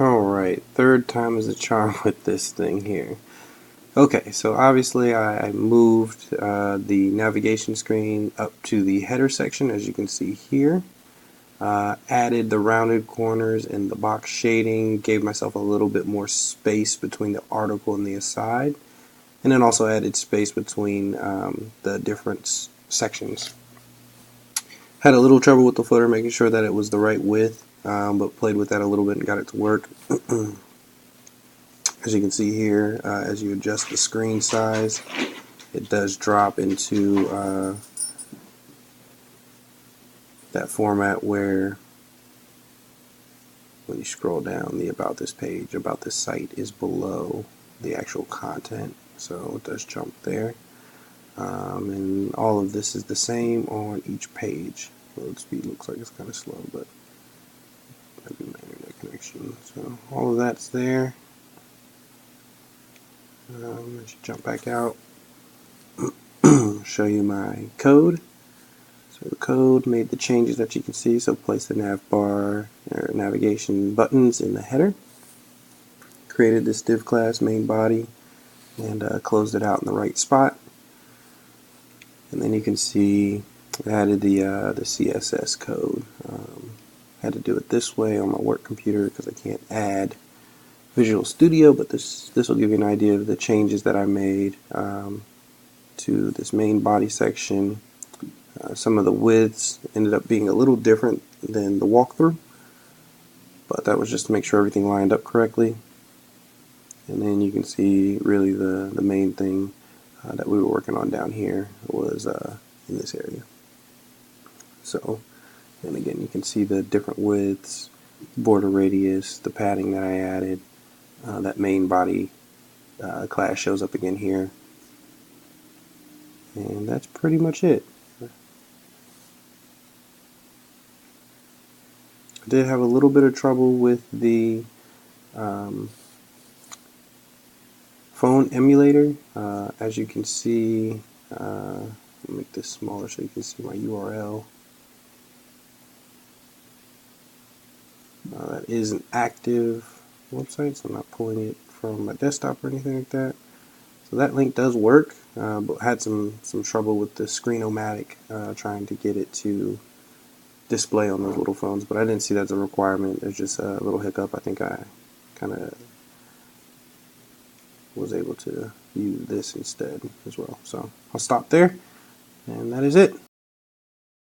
Alright, third time is a charm with this thing here. Okay, so obviously I moved the navigation screen up to the header section, as you can see here. Added the rounded corners and the box shading, gave myself a little bit more space between the article and the aside, and then also added space between the different sections. Had a little trouble with the footer, making sure that it was the right width, but played with that a little bit and got it to work. As you can see here, as you adjust the screen size, it does drop into that format where when you scroll down, the About This page, About This site is below the actual content, so it does jump there. And all of this is the same on each page. Load speed looks like it's kind of slow, but might be my internet connection. So all of that's there. I should jump back out, show you my code. So the code made the changes that you can see, so place the nav bar or navigation buttons in the header, created this div class main body, and closed it out in the right spot. And then you can see I added the CSS code. Had to do it this way on my work computer because I can't add Visual Studio, but this will give you an idea of the changes that I made to this main body section. Some of the widths ended up being a little different than the walkthrough, but that was just to make sure everything lined up correctly. And then you can see really the main thing that we were working on down here was in this area. So, and again, you can see the different widths, border radius, the padding that I added. That main body class shows up again here. And that's pretty much it. I did have a little bit of trouble with the phone emulator. As you can see, I'll make this smaller so you can see my URL. That is an active website, so I'm not pulling it from my desktop or anything like that. So that link does work, but had some trouble with the Screen-O-Matic trying to get it to display on those little phones, but I didn't see that as a requirement. There's just a little hiccup. I think I kind of was able to use this instead as well. So I'll stop there, and that is it.